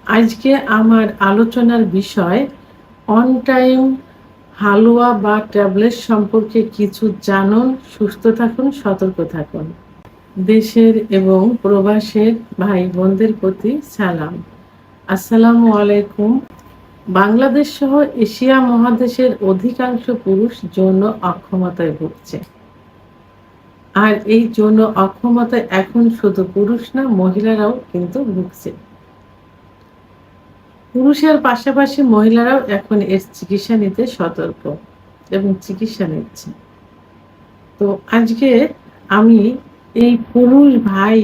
আজকে আমার আলোচনার বিষয় অন টাইম হালুয়া বা ট্যাবলেট সম্পর্কে কিছু জানুন, সুস্থ থাকুন, সতর্ক থাকুন। দেশের এবং প্রবাসের ভাই বোনদের প্রতি সালাম। আসসালামু আলাইকুম। বাংলাদেশ সহ এশিয়া মহাদেশের অধিকাংশ পুরুষ যৌন অক্ষমতায় ভুগছে। আর এই যৌন অক্ষমতায় এখন শুধু পুরুষ না, মহিলারাও কিন্তু ভুগছে। পুরুষের পাশাপাশি মহিলারাও এখন এর চিকিৎসা নিতে সতর্ক এবং চিকিৎসা নিচ্ছে। তো আজকে আমি এই পুরুষ ভাই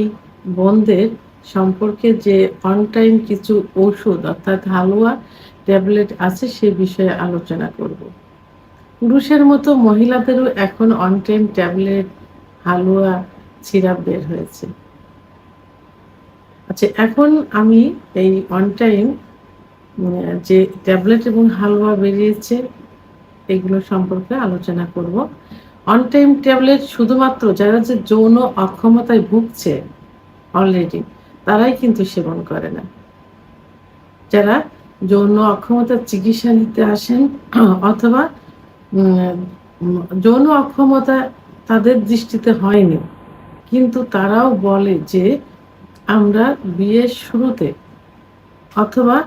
বোনদের সম্পর্কে যে অন টাইম কিছু ওষুধ অর্থাৎ হালুয়া ট্যাবলেট আছে সে বিষয়ে আলোচনা করব। পুরুষের মতো মহিলাদেরও এখন on time tablet, halwa, syrup বের হয়েছে। আচ্ছা, এখন আমি এই অন টাইম যে ট্যাবলেট এবং হালুয়া বেরিয়েছে এগুলো সম্পর্কে আলোচনা করব। অন টাইম ট্যাবলেট শুধুমাত্র যারা যে যৌন অক্ষমতায় ভুগছে অলরেডি তারাই কিন্তু সেবন করে না। যারা যৌন অক্ষমতার চিকিৎসা নিতে আসেন অথবা যৌন অক্ষমতা তাদের দৃষ্টিতে হয়নি, কিন্তু তারাও বলে যে আমরা বিয়ের শুরুতে অথবা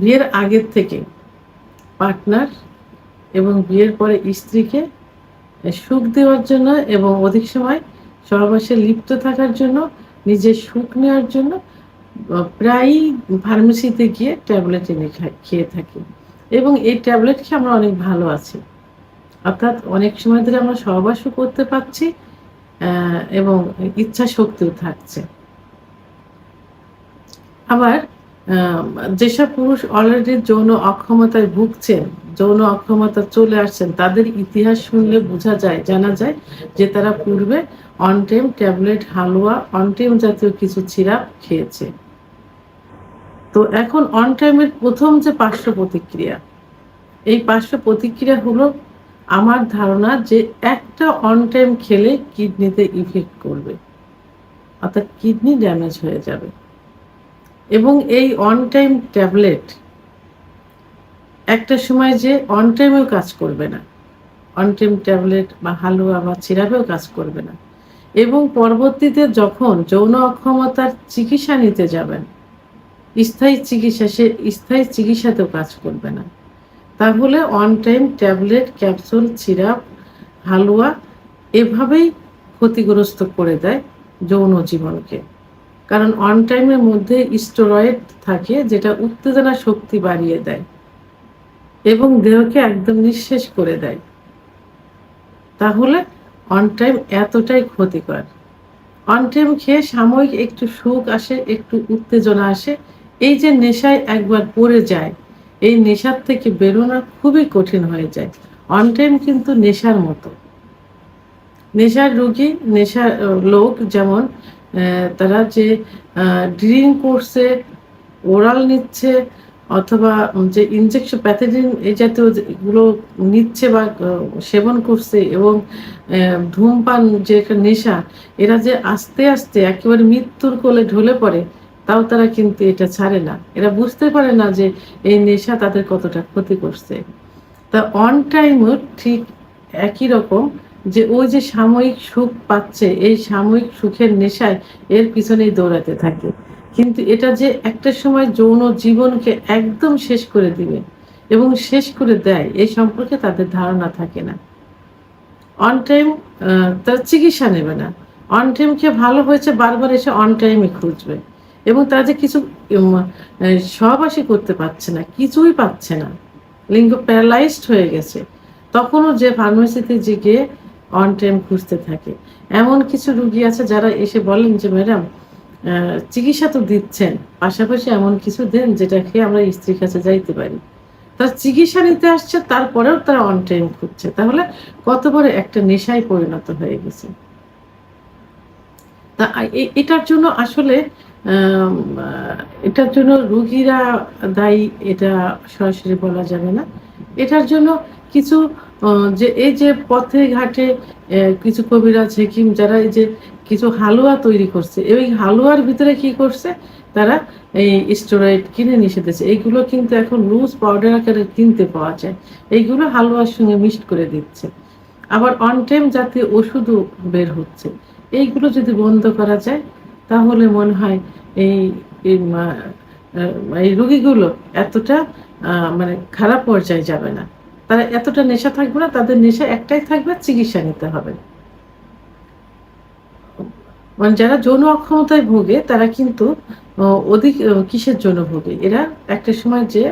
বিয়ের আগের থেকে পার্টনার এবং বিয়ের পরে স্ত্রীকে সুখ দেওয়ার জন্য এবং অধিক সময় সহবাসে লিপ্ত থাকার জন্য, নিজের সুখ নেওয়ার জন্য প্রায়ই ফার্মেসিতে গিয়ে ট্যাবলেট এনে খেয়ে থাকি এবং এই ট্যাবলেট খেয়ে আমরা অনেক ভালো আছি। অর্থাৎ অনেক সময় ধরে আমরা সহবাসও করতে পারছি এবং ইচ্ছা শক্তিও থাকছে। আবার যেসব পুরুষ অলরেডি যৌন অক্ষমতায় ভুগছেন, যৌন অক্ষমতা চলে আসছেন, তাদের ইতিহাস শুনলে জানা যায় যে তারা পূর্বে on time tablet, halwa, on time জাতীয় কিছু সিরাপ খেয়েছে। তো এখন অন টাইমের প্রথম যে পার্শ্ব প্রতিক্রিয়া, এই পার্শ্ব প্রতিক্রিয়া হলো আমার ধারণা যে একটা অন টাইম খেলে কিডনিতে ইফেক্ট করবে, অর্থাৎ কিডনি ড্যামেজ হয়ে যাবে। এবং এই অন টাইম ট্যাবলেট একটা সময় যে অন টাইমেও কাজ করবে না, অন টাইম ট্যাবলেট বা হালুয়া বা সিরাপেও কাজ করবে না, এবং পরবর্তীতে যখন যৌন অক্ষমতার চিকিৎসা নিতে যাবেন, স্থায়ী চিকিৎসাতেও কাজ করবে না। তাহলে on time tablet, capsule, syrup, হালুয়া এভাবেই ক্ষতিগ্রস্ত করে দেয় যৌন জীবনকে। কারণ অন টাইমের মধ্যে স্টেরয়েড থাকে যেটা উত্তেজনা শক্তি বাড়িয়ে দেয় এবং দেহকে একদম নিঃশেষ করে দেয়। তাহলে অন টাইম এতটাই ক্ষতিকর। অন টাইম খেয়ে সাময়িক একটু সুখ আসে, একটু উত্তেজনা আসে, এই যে নেশায় একবার পড়ে যায়, এই নেশার থেকে বেরোনো খুবই কঠিন হয়ে যায়। অন টাইম কিন্তু নেশার মতো। নেশার রোগী, নেশার লোক যেমন তারা যে ড্রিঙ্ক করছে, ওরাল নিচ্ছে অথবা যে ইনজেকশন প্যাথেডিন এই জাতীয় এগুলো নিচ্ছে বা সেবন করছে এবং ধূমপান যে একটা নেশা, এরা যে আস্তে আস্তে একেবারে মৃত্যুর কোলে ঢলে পড়ে, তাও তারা কিন্তু এটা ছাড়ে না। এরা বুঝতে পারে না যে এই নেশা তাদের কতটা ক্ষতি করছে। তা অন টাইমও ঠিক একই রকম, যে ওই যে সাময়িক সুখ পাচ্ছে, এই সাময়িক সুখের নেশায় এর পিছনেই দৌড়াতে থাকে, কিন্তু এটা যে একটা সময় যৌন জীবনকে একদম শেষ করে দিবে এবং শেষ করে দেয় এই সম্পর্কে তাদের ধারণা থাকে না। অন টাইম তার চিকিৎসা নেবে না, অন টাইম খেয়ে ভালো হয়েছে বারবার এসে অন টাইমে খুঁজবে এবং তারা যে কিছু সহবাসী করতে পারছে না, কিছুই পাচ্ছে না, লিঙ্গ প্যারালাইজড হয়ে গেছে, তখনও যে ফার্মেসিতে যে গিয়ে অন টাইম খুঁজতে থাকে। এমন কিছু রুগী আছে যারা এসে বলেন যে ম্যাডাম চিকিৎসা তো দিচ্ছেন, পাশাপাশি এমন কিছু দেন যেটা খেয়ে আমরা স্ত্রীর কাছে যাইতে পারি। তার চিকিৎসা নিতে আসছে, তারপরেও তারা অন টাইম খুঁজছে। তাহলে কত বড় একটা নেশায় পরিণত হয়ে গেছে। তা এটার জন্য আসলে এটার জন্য রোগীরা দায়ী, এটা সরাসরি বলা যাবে না। এটার জন্য কিছু যে এই যে পথে ঘাটে কিছু কবিরাজ হেকিম যারা এই যে কিছু হালুয়া তৈরি করছে, এই হালুয়ার ভিতরে কি করছে তারা, এই স্টেরয়েড কিনে নিয়ে এসেছে। এইগুলো কিন্তু এখন লুজ পাউডার আকারে কিনতে পাওয়া যায়, এইগুলো হালুয়ার সঙ্গে মিক্সড করে দিচ্ছে। আবার অন টাইম জাতীয় ওষুধও বের হচ্ছে। এইগুলো যদি বন্ধ করা যায় তাহলে মনে হয় এই এই রোগীগুলো এতটা মানে খারাপ পর্যায়ে যাবে না, তারা এতটা নেশা থাকবে না, তাদের নেশা একটাই থাকবে, চিকিৎসা নিতে হবে। মানে যারা যৌন অক্ষমতায় ভোগে তারা কিন্তু অধিক কিসের জন্য ভোগে, এরা একটা সময় যে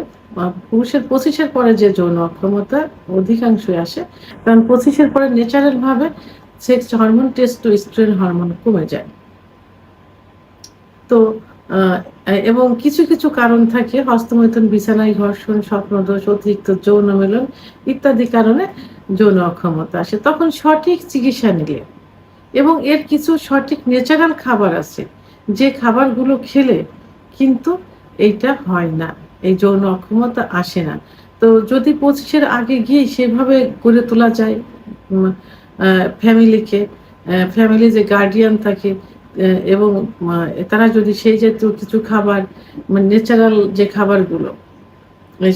পুরুষের 25-এর পরে যে যৌন অক্ষমতা অধিকাংশই আসে, কারণ 25-এর পরে ন্যাচারাল ভাবে সেক্স হরমোন, টেস্টোস্টেরন হরমোন কমে যায়। তো এবং কিছু কিছু কারণ থাকে, হস্তমৈথুন, বিছানায় ঘর্ষণ, স্বপ্নদোষ, অতিরিক্ত যৌন মিলন ইত্যাদি কারণে যৌন অক্ষমতা আসে। তখন সঠিক চিকিৎসা নিলে এবং এর কিছু সঠিক ন্যাচারাল খাবার আছে, যে খাবারগুলো খেলে কিন্তু এইটা হয় না, এই যৌন অক্ষমতা আসে না। তো যদি 25-এর আগে গিয়ে সেভাবে গড়ে তোলা যায় ফ্যামিলিকে, ফ্যামিলি যে গার্ডিয়ান থাকে এবং তারা যদি সেই জাতীয় কিছু খাবার, মানে ন্যাচারাল যে খাবারগুলো,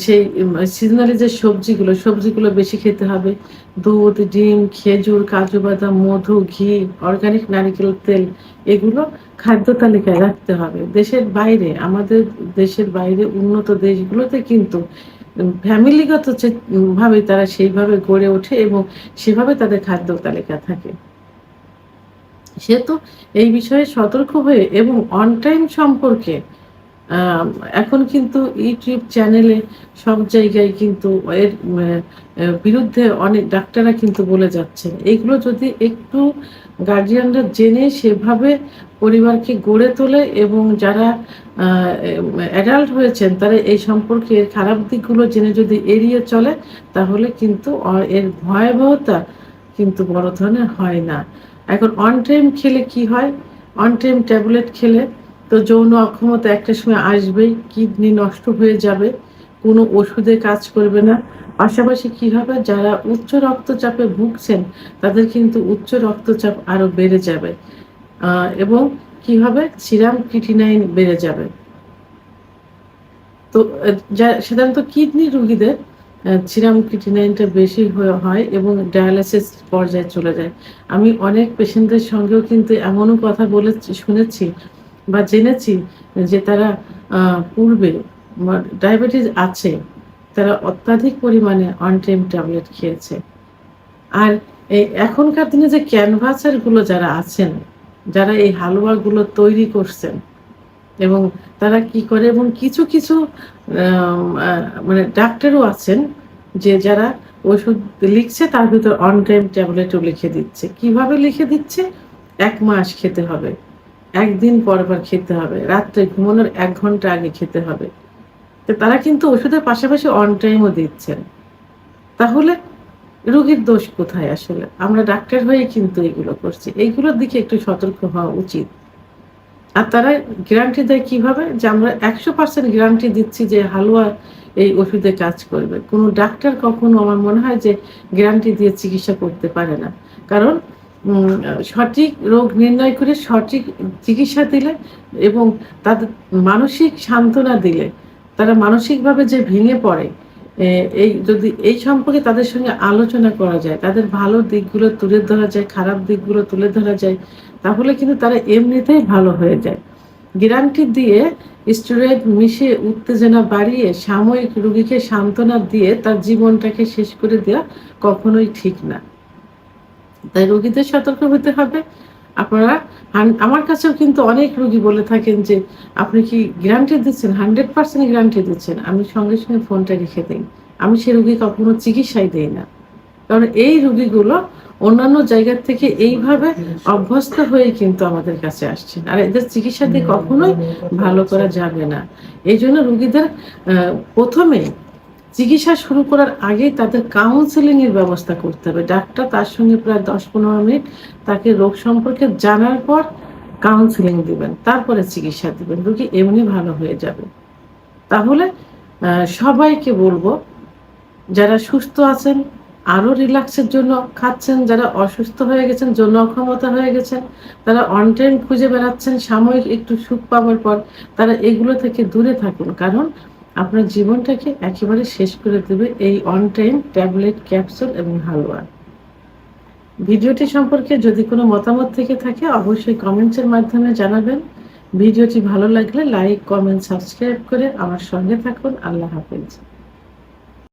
সেই সিজনালি যে সবজিগুলো বেশি খেতে হবে। দুধ, ডিম, খেজুর, কাজু বাদাম, মধু, ঘি, অর্গানিক নারিকেল তেল এগুলো খাদ্য তালিকায় রাখতে হবে। দেশের বাইরে, আমাদের দেশের বাইরে উন্নত দেশগুলোতে কিন্তু ফ্যামিলিগত যে ভাবে তারা সেইভাবে গড়ে ওঠে এবং সেভাবে তাদের খাদ্য তালিকা থাকে। সেহেতু এই বিষয়ে সতর্ক হয়ে এবং অন টাইম সম্পর্কে এখন কিন্তু ইউটিউব চ্যানেলে সব জায়গায় কিন্তু এর বিরুদ্ধে অনেক ডাক্তাররা কিন্তু বলে যাচ্ছেন। এগুলো যদি একটু গার্জিয়ানরা জেনে সেভাবে পরিবারকে গড়ে তোলে এবং যারা অ্যাডাল্ট হয়েছেন তারা এই সম্পর্কে এর খারাপ দিকগুলো জেনে যদি এড়িয়ে চলে, তাহলে কিন্তু এর ভয়াবহতা কিন্তু বড় ধরনের হয় না। এখন অন টাইম খেলে কি হয়, অন টাইম ট্যাবলেট খেলে তো যৌন অক্ষমতা একটা সময় আসবেই, কিডনি নষ্ট হয়ে যাবে, কোনো ওষুধে কাজ করবে না। পাশাপাশি কি হবে, যারা উচ্চ রক্তচাপে ভুগছেন তাদের কিন্তু উচ্চ রক্তচাপ আরো বেড়ে যাবে এবং কি হবে, সিরাম ক্রিটিনাইন বেড়ে যাবে। তো সাধারণত কিডনি রোগীদের সিরাম ক্রিটিনাইনটা বেশি হয় এবং ডায়ালাইসিস পর্যায়ে চলে যায়। আমি অনেক পেশেন্টদের সঙ্গেও কিন্তু এমনও কথা শুনেছি বা জেনেছি যে তারা পূর্বে ডায়াবেটিস আছে, তারা অত্যাধিক পরিমাণে অন টাইম ট্যাবলেট খেয়েছে। আর এই এখনকার দিনে যে ক্যানভাসারগুলো যারা আছেন, যারা এই হালুয়াগুলো তৈরি করছেন এবং তারা কি করে, এবং কিছু কিছু মানে ডাক্তারও আছেন যে যারা ওষুধ লিখছে তার ভিতর অন টাইম ট্যাবলেটও লিখে দিচ্ছে। কিভাবে লিখে দিচ্ছে, 1 মাস খেতে হবে, একদিন পর খেতে হবে, রাত্রে ঘুমানোর 1 ঘন্টা আগে খেতে হবে। তো তারা কিন্তু ওষুধের পাশাপাশি অন টাইমও দিচ্ছেন। তাহলে রোগীর দোষ কোথায় আসলে? আমরা ডাক্তার হয়ে কিন্তু এগুলো করছি। এইগুলোর দিকে একটু সতর্ক হওয়া উচিত। আর তারা গ্যারান্টি দেয় কিভাবে, যে আমরা 100% গ্যারান্টি দিচ্ছি যে হালুয়া এই ওষুধে কাজ করবে। কোনো ডাক্তার কখনো আমার মনে হয় যে গ্যারান্টি দিয়ে চিকিৎসা করতে পারে না। কারণ সঠিক রোগ নির্ণয় করে সঠিক চিকিৎসা দিলে এবং তাদের মানসিক সান্ত্বনা দিলে, তারা মানসিকভাবে যে ভেঙে পড়ে, এই যদি এই সম্পর্কে তাদের সঙ্গে আলোচনা করা যায়, তাদের ভালো দিকগুলো তুলে ধরা যায়, খারাপ দিকগুলো তুলে ধরা যায়, তাহলে কিন্তু তারা এমনিতেই ভালো হয়ে যায়। গ্যারান্টি দিয়ে স্টেরয়েড মিশিয়ে উত্তেজনা বাড়িয়ে সাময়িক রোগীকে সান্ত্বনা দিয়ে তার জীবনটাকে শেষ করে দেওয়া কখনোই ঠিক না। তাই রোগীদের সতর্ক হতে হবে। আপনারা আমার কাছেও কিন্তু অনেক রোগী বলে থাকেন যে আপনি কি গ্যারান্টি দিচ্ছেন, 100% গ্যারান্টি দিচ্ছেন? আমি সঙ্গে সঙ্গে ফোনটা রেখে দিই। আমি সে রোগী কখনো চিকিৎসাই দেই না। কারণ এই রোগীগুলো অন্যান্য জায়গার থেকে এইভাবে অভ্যস্ত হয়ে কিন্তু আমাদের কাছে আসছেন, আর এদের চিকিৎসা দিয়ে কখনোই ভালো করা যাবে না। এই জন্য রোগীদের প্রথমে চিকিৎসা শুরু করার আগেই তাদের কাউন্সেলিং এর ব্যবস্থা করতে হবে। ডাক্তার তার সঙ্গে প্রায় 10-15 মিনিট তাকে রোগ সম্পর্কে জানার পর কাউন্সেলিং দিবেন, তারপরে চিকিৎসা দিবেন, রোগী এমনি ভালো হয়ে যাবে। তাহলে সবাইকে বলবো যারা সুস্থ আছেন আরো রিল্যাক্সের জন্য খাচ্ছেন, যারা অসুস্থ হয়ে গেছেন, যৌন অক্ষমতা হয়ে গেছেন, তারা অন টাইম খুঁজে বেড়াচ্ছেন সাময়িক একটু সুখ পাওয়ার পর, তারা এগুলো থেকে দূরে থাকুন। কারণ আপনার জীবনটাকে একেবারে শেষ করে দেবে এই অন টাইম ট্যাবলেট, ক্যাপসুল এবং হালুয়া। ভিডিওটি সম্পর্কে যদি কোনো মতামত থেকে থাকে অবশ্যই কমেন্টসের মাধ্যমে জানাবেন। ভিডিওটি ভালো লাগলে লাইক, কমেন্ট, সাবস্ক্রাইব করে আমার সঙ্গে থাকুন। আল্লাহ হাফেজ।